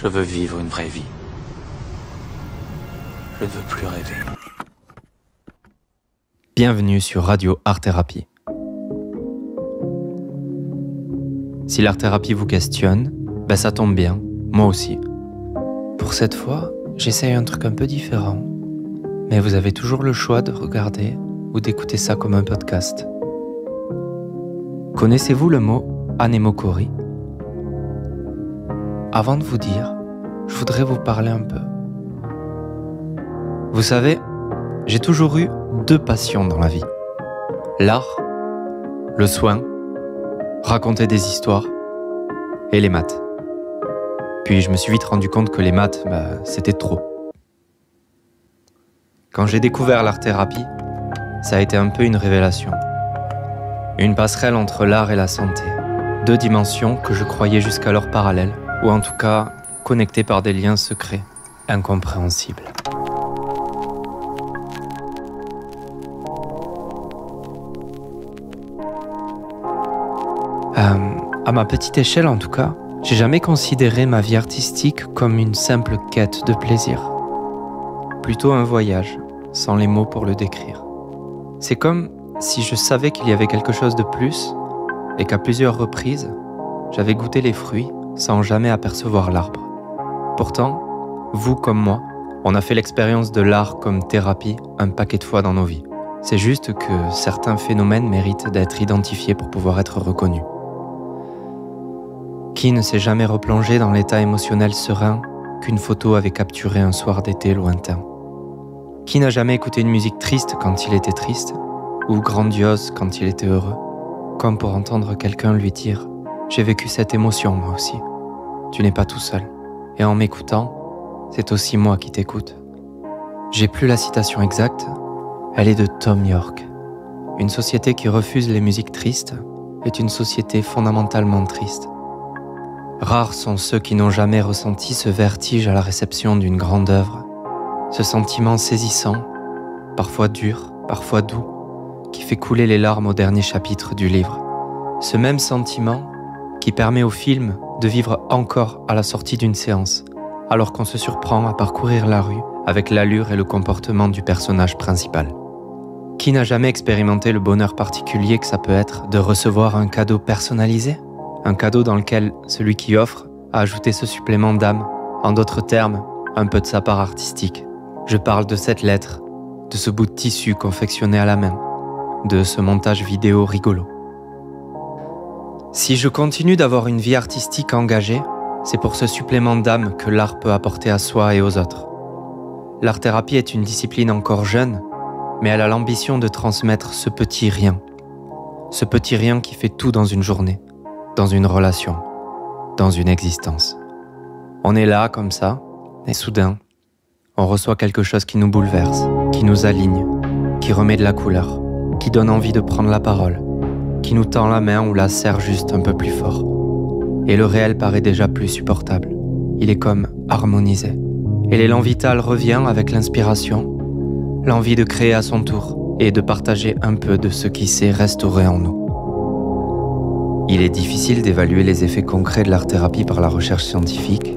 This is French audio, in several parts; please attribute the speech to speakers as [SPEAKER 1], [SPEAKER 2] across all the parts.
[SPEAKER 1] Je veux vivre une vraie vie. Je ne veux plus rêver.
[SPEAKER 2] Bienvenue sur Radio Art Thérapie. Si l'art-thérapie vous questionne, ça tombe bien, moi aussi. Pour cette fois, j'essaye un truc un peu différent. Mais vous avez toujours le choix de regarder ou d'écouter ça comme un podcast. Connaissez-vous le mot anémochorie ? Avant de vous dire, je voudrais vous parler un peu. Vous savez, j'ai toujours eu 2 passions dans la vie. L'art, le soin, raconter des histoires et les maths. Puis je me suis vite rendu compte que les maths, c'était trop. Quand j'ai découvert l'art-thérapie, ça a été un peu une révélation. Une passerelle entre l'art et la santé. 2 dimensions que je croyais jusqu'alors parallèles, ou en tout cas connectées par des liens secrets, incompréhensibles. À ma petite échelle en tout cas, j'ai jamais considéré ma vie artistique comme une simple quête de plaisir. Plutôt un voyage, sans les mots pour le décrire. C'est comme si je savais qu'il y avait quelque chose de plus et qu'à plusieurs reprises, j'avais goûté les fruits sans jamais apercevoir l'arbre. Pourtant, vous comme moi, on a fait l'expérience de l'art comme thérapie un paquet de fois dans nos vies. C'est juste que certains phénomènes méritent d'être identifiés pour pouvoir être reconnus. Qui ne s'est jamais replongé dans l'état émotionnel serein qu'une photo avait capturé un soir d'été lointain ? Qui n'a jamais écouté une musique triste quand il était triste, ou grandiose quand il était heureux, comme pour entendre quelqu'un lui dire « J'ai vécu cette émotion moi aussi, tu n'es pas tout seul, et en m'écoutant, c'est aussi moi qui t'écoute. » J'ai plus la citation exacte, elle est de Thom Yorke. Une société qui refuse les musiques tristes est une société fondamentalement triste. Rares sont ceux qui n'ont jamais ressenti ce vertige à la réception d'une grande œuvre, ce sentiment saisissant, parfois dur, parfois doux, qui fait couler les larmes au dernier chapitre du livre. Ce même sentiment qui permet au film de vivre encore à la sortie d'une séance, alors qu'on se surprend à parcourir la rue avec l'allure et le comportement du personnage principal. Qui n'a jamais expérimenté le bonheur particulier que ça peut être de recevoir un cadeau personnalisé ? Un cadeau dans lequel celui qui offre a ajouté ce supplément d'âme, en d'autres termes, un peu de sa part artistique. Je parle de cette lettre, de ce bout de tissu confectionné à la main, de ce montage vidéo rigolo. Si je continue d'avoir une vie artistique engagée, c'est pour ce supplément d'âme que l'art peut apporter à soi et aux autres. L'art-thérapie est une discipline encore jeune, mais elle a l'ambition de transmettre ce petit rien. Ce petit rien qui fait tout dans une journée, dans une relation, dans une existence. On est là comme ça, et soudain, on reçoit quelque chose qui nous bouleverse, qui nous aligne, qui remet de la couleur, qui donne envie de prendre la parole, qui nous tend la main ou la serre juste un peu plus fort. Et le réel paraît déjà plus supportable. Il est comme harmonisé. Et l'élan vital revient avec l'inspiration, l'envie de créer à son tour et de partager un peu de ce qui s'est restauré en nous. Il est difficile d'évaluer les effets concrets de l'art-thérapie par la recherche scientifique.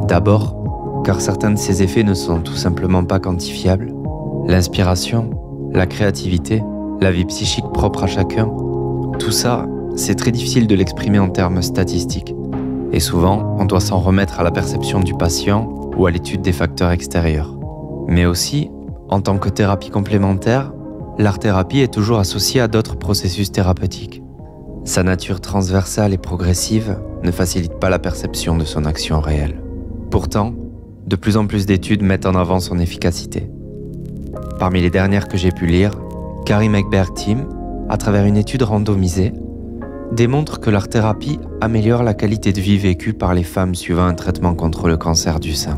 [SPEAKER 2] D'abord, car certains de ces effets ne sont tout simplement pas quantifiables. L'inspiration, la créativité, la vie psychique propre à chacun, tout ça, c'est très difficile de l'exprimer en termes statistiques. Et souvent, on doit s'en remettre à la perception du patient ou à l'étude des facteurs extérieurs. Mais aussi, en tant que thérapie complémentaire, l'art-thérapie est toujours associée à d'autres processus thérapeutiques. Sa nature transversale et progressive ne facilite pas la perception de son action réelle. Pourtant, de plus en plus d'études mettent en avant son efficacité. Parmi les dernières que j'ai pu lire, Karim Ekbertim, à travers une étude randomisée, démontre que l'art-thérapie améliore la qualité de vie vécue par les femmes suivant un traitement contre le cancer du sein.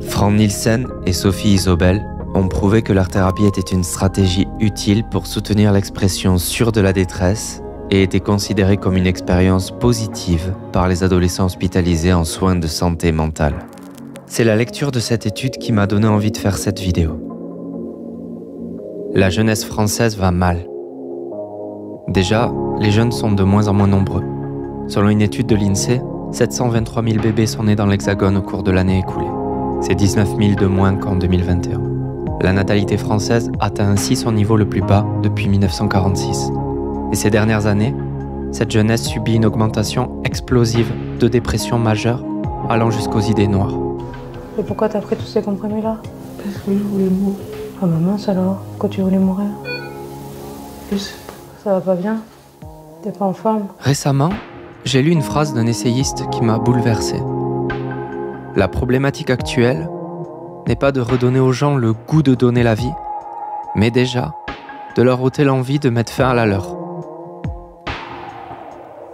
[SPEAKER 2] Frank Nielsen et Sophie Isobel ont prouvé que l'art-thérapie était une stratégie utile pour soutenir l'expression sûre de la détresse et était considérée comme une expérience positive par les adolescents hospitalisés en soins de santé mentale. C'est la lecture de cette étude qui m'a donné envie de faire cette vidéo. La jeunesse française va mal. Déjà, les jeunes sont de moins en moins nombreux. Selon une étude de l'INSEE, 723 000 bébés sont nés dans l'Hexagone au cours de l'année écoulée. C'est 19 000 de moins qu'en 2021. La natalité française atteint ainsi son niveau le plus bas depuis 1946. Et ces dernières années, cette jeunesse subit une augmentation explosive de dépression majeure, allant jusqu'aux idées noires.
[SPEAKER 3] Et pourquoi t'as pris tous ces comprimés-là?
[SPEAKER 4] Parce que je voulais mourir.
[SPEAKER 3] Ah bah mince alors, pourquoi tu voulais mourir?
[SPEAKER 4] Je sais
[SPEAKER 3] Ça va pas bien? T'es pas en forme?
[SPEAKER 2] Récemment, j'ai lu une phrase d'un essayiste qui m'a bouleversé. La problématique actuelle n'est pas de redonner aux gens le goût de donner la vie, mais déjà de leur ôter l'envie de mettre fin à la leur.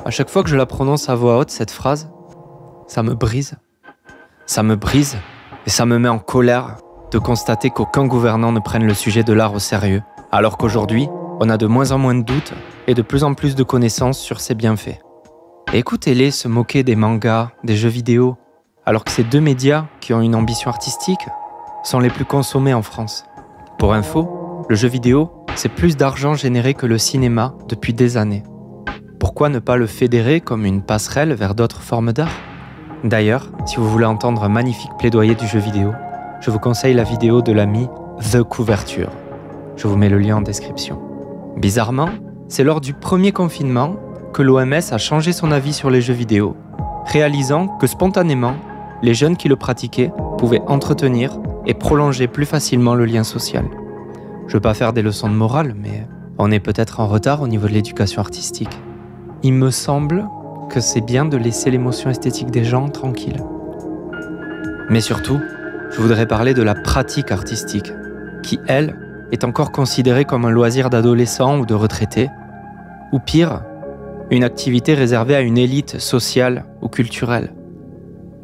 [SPEAKER 2] À chaque fois que je la prononce à voix haute, cette phrase, ça me brise. Ça me brise et ça me met en colère de constater qu'aucun gouvernant ne prenne le sujet de l'art au sérieux, alors qu'aujourd'hui, on a de moins en moins de doutes et de plus en plus de connaissances sur ses bienfaits. Et écoutez-les se moquer des mangas, des jeux vidéo, alors que ces deux médias qui ont une ambition artistique sont les plus consommés en France. Pour info, le jeu vidéo, c'est plus d'argent généré que le cinéma depuis des années. Pourquoi ne pas le fédérer comme une passerelle vers d'autres formes d'art ? D'ailleurs, si vous voulez entendre un magnifique plaidoyer du jeu vidéo, je vous conseille la vidéo de l'ami The Couverture. Je vous mets le lien en description. Bizarrement, c'est lors du premier confinement que l'OMS a changé son avis sur les jeux vidéo, réalisant que spontanément, les jeunes qui le pratiquaient pouvaient entretenir et prolonger plus facilement le lien social. Je ne veux pas faire des leçons de morale, mais on est peut-être en retard au niveau de l'éducation artistique. Il me semble que c'est bien de laisser l'émotion esthétique des gens tranquille. Mais surtout, je voudrais parler de la pratique artistique, qui, elle, est encore considérée comme un loisir d'adolescents ou de retraités, ou pire, une activité réservée à une élite sociale ou culturelle.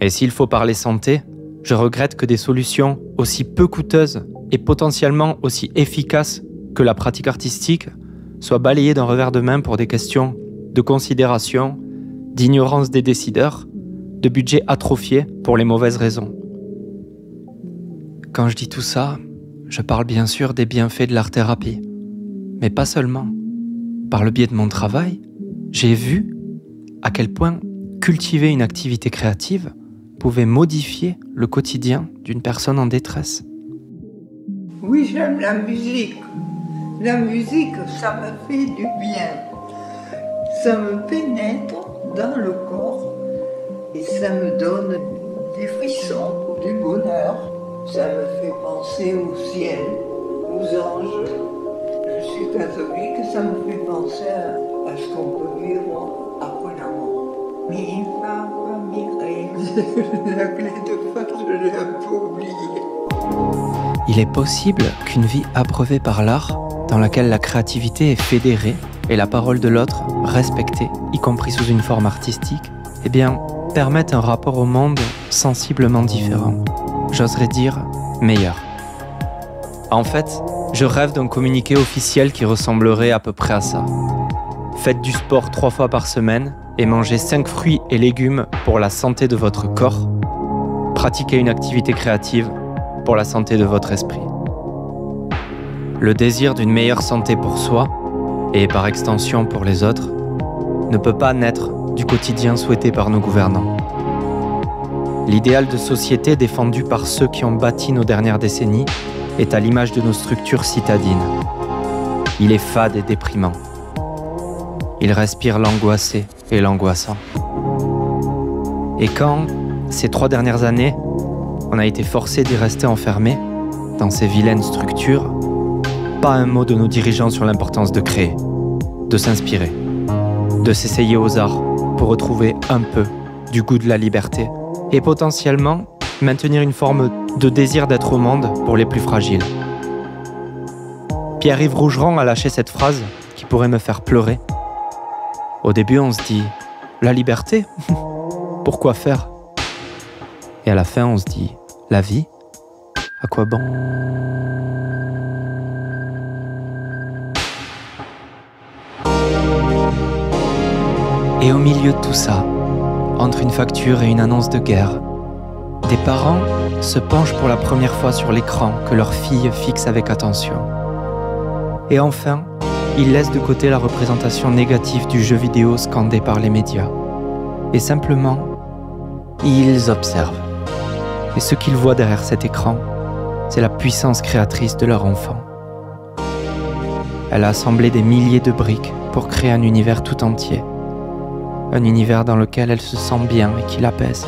[SPEAKER 2] Et s'il faut parler santé, je regrette que des solutions aussi peu coûteuses et potentiellement aussi efficaces que la pratique artistique soient balayées d'un revers de main pour des questions de considération, d'ignorance des décideurs, de budget atrophié pour les mauvaises raisons. Quand je dis tout ça, je parle bien sûr des bienfaits de l'art-thérapie, mais pas seulement. Par le biais de mon travail, j'ai vu à quel point cultiver une activité créative pouvait modifier le quotidien d'une personne en détresse.
[SPEAKER 4] Oui, j'aime la musique. La musique, ça me fait du bien. Ça me pénètre dans le corps et ça me donne des frissons, du bonheur. Ça me fait penser au ciel, aux anges. Je suis catholique, ça me fait penser à ce qu'on peut vivre après la mort. Mi, fa, mi, ré. La clé de fa, je l'ai un peu oubliée.
[SPEAKER 2] Il est possible qu'une vie abreuvée par l'art, dans laquelle la créativité est fédérée et la parole de l'autre respectée, y compris sous une forme artistique, permette un rapport au monde sensiblement différent. J'oserais dire meilleur. En fait, je rêve d'un communiqué officiel qui ressemblerait à peu près à ça. Faites du sport 3 fois par semaine et mangez 5 fruits et légumes pour la santé de votre corps. Pratiquez une activité créative pour la santé de votre esprit. Le désir d'une meilleure santé pour soi, et par extension pour les autres, ne peut pas naître du quotidien souhaité par nos gouvernants. L'idéal de société défendu par ceux qui ont bâti nos dernières décennies est à l'image de nos structures citadines. Il est fade et déprimant. Il respire l'angoissé et l'angoissant. Et quand, ces 3 dernières années, on a été forcé d'y rester enfermé dans ces vilaines structures, pas un mot de nos dirigeants sur l'importance de créer, de s'inspirer, de s'essayer aux arts pour retrouver un peu du goût de la liberté et potentiellement maintenir une forme de désir d'être au monde pour les plus fragiles. Pierre-Yves Rougeron a lâché cette phrase qui pourrait me faire pleurer. Au début, on se dit « la liberté, pourquoi faire ?» Et à la fin, on se dit « la vie, à quoi bon ?» Et au milieu de tout ça, entre une facture et une annonce de guerre, des parents se penchent pour la première fois sur l'écran que leur fille fixe avec attention. Et enfin, ils laissent de côté la représentation négative du jeu vidéo scandé par les médias et simplement Ils observent. Et ce qu'ils voient derrière cet écran, c'est la puissance créatrice de leur enfant. Elle a assemblé des milliers de briques pour créer un univers tout entier. Un univers dans lequel elle se sent bien et qui l'apaise.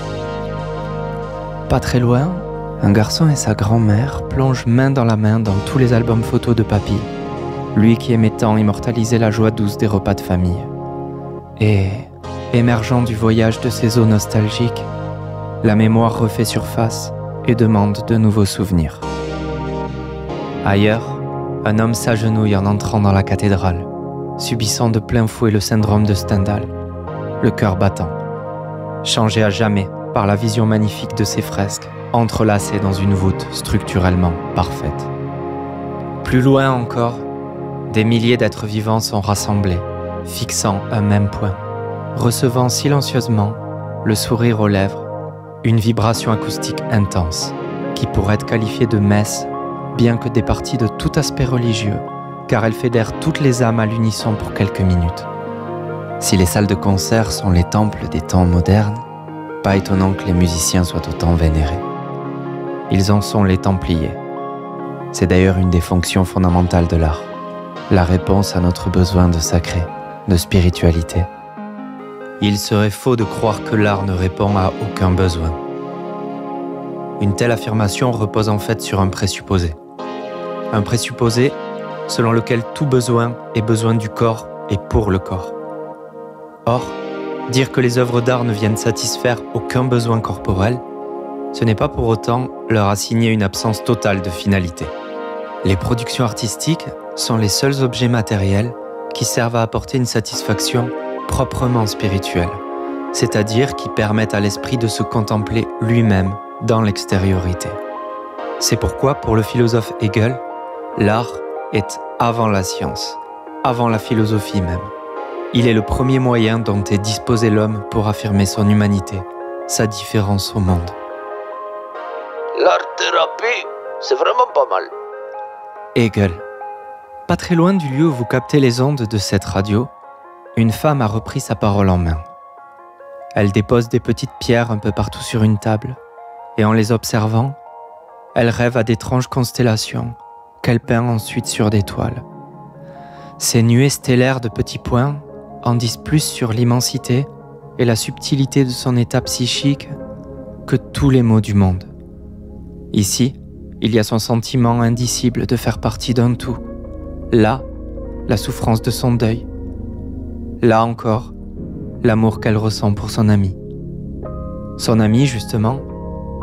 [SPEAKER 2] Pas très loin, un garçon et sa grand-mère plongent main dans la main dans tous les albums photos de papy, lui qui aimait tant immortaliser la joie douce des repas de famille. Et, émergeant du voyage de ces eaux nostalgiques, la mémoire refait surface et demande de nouveaux souvenirs. Ailleurs, un homme s'agenouille en entrant dans la cathédrale, subissant de plein fouet le syndrome de Stendhal, le cœur battant, changé à jamais par la vision magnifique de ces fresques, entrelacées dans une voûte structurellement parfaite. Plus loin encore, des milliers d'êtres vivants sont rassemblés, fixant un même point, recevant silencieusement, le sourire aux lèvres, une vibration acoustique intense, qui pourrait être qualifiée de messe, bien que départie de tout aspect religieux, car elle fédère toutes les âmes à l'unisson pour quelques minutes. Si les salles de concert sont les temples des temps modernes, pas étonnant que les musiciens soient autant vénérés. Ils en sont les Templiers. C'est d'ailleurs une des fonctions fondamentales de l'art, la réponse à notre besoin de sacré, de spiritualité. Il serait faux de croire que l'art ne répond à aucun besoin. Une telle affirmation repose en fait sur un présupposé. Un présupposé selon lequel tout besoin est besoin du corps et pour le corps. Or, dire que les œuvres d'art ne viennent satisfaire aucun besoin corporel, ce n'est pas pour autant leur assigner une absence totale de finalité. Les productions artistiques sont les seuls objets matériels qui servent à apporter une satisfaction proprement spirituelle, c'est-à-dire qui permettent à l'esprit de se contempler lui-même dans l'extériorité. C'est pourquoi, pour le philosophe Hegel, l'art est avant la science, avant la philosophie même. Il est le premier moyen dont est disposé l'homme pour affirmer son humanité, sa différence au monde.
[SPEAKER 5] L'art-thérapie, c'est vraiment pas mal.
[SPEAKER 2] Hegel. Pas très loin du lieu où vous captez les ondes de cette radio, une femme a repris sa parole en main. Elle dépose des petites pierres un peu partout sur une table, et en les observant, elle rêve à d'étranges constellations qu'elle peint ensuite sur des toiles. Ces nuées stellaires de petits points en disent plus sur l'immensité et la subtilité de son état psychique que tous les mots du monde. Ici, il y a son sentiment indicible de faire partie d'un tout. Là, la souffrance de son deuil. Là encore, l'amour qu'elle ressent pour son ami. Son ami, justement,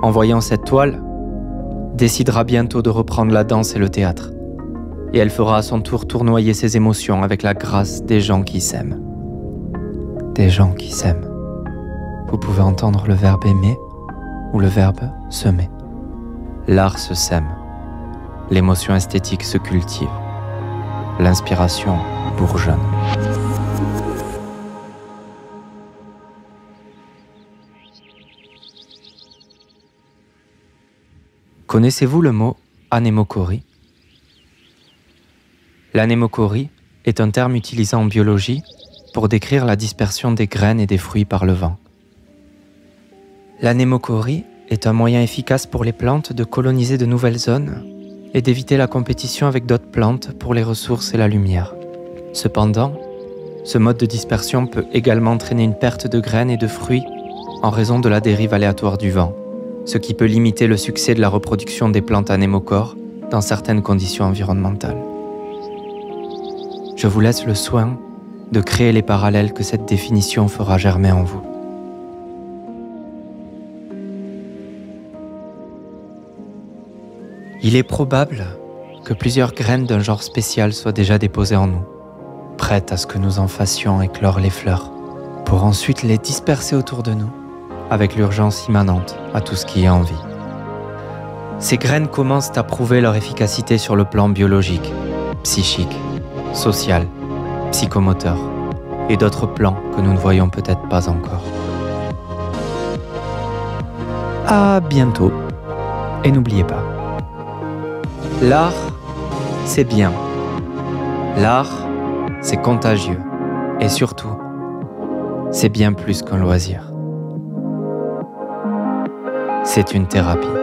[SPEAKER 2] en voyant cette toile, décidera bientôt de reprendre la danse et le théâtre. Et elle fera à son tour tournoyer ses émotions avec la grâce des gens qui s'aiment. Des gens qui s'aiment. Vous pouvez entendre le verbe aimer ou le verbe semer. L'art se sème. L'émotion esthétique se cultive. L'inspiration bourgeonne. Connaissez-vous le mot anémochorie ? L'anémochorie est un terme utilisé en biologie pour décrire la dispersion des graines et des fruits par le vent. L'anémochorie est un moyen efficace pour les plantes de coloniser de nouvelles zones et d'éviter la compétition avec d'autres plantes pour les ressources et la lumière. Cependant, ce mode de dispersion peut également entraîner une perte de graines et de fruits en raison de la dérive aléatoire du vent, ce qui peut limiter le succès de la reproduction des plantes anémochores dans certaines conditions environnementales. Je vous laisse le soin de créer les parallèles que cette définition fera germer en vous. Il est probable que plusieurs graines d'un genre spécial soient déjà déposées en nous, prêtes à ce que nous en fassions éclore les fleurs, pour ensuite les disperser autour de nous, avec l'urgence immanente à tout ce qui est en vie. Ces graines commencent à prouver leur efficacité sur le plan biologique, psychique, social, psychomoteur, et d'autres plans que nous ne voyons peut-être pas encore. À bientôt, et n'oubliez pas, l'art, c'est bien. L'art, c'est contagieux. Et surtout, c'est bien plus qu'un loisir. c'est une thérapie.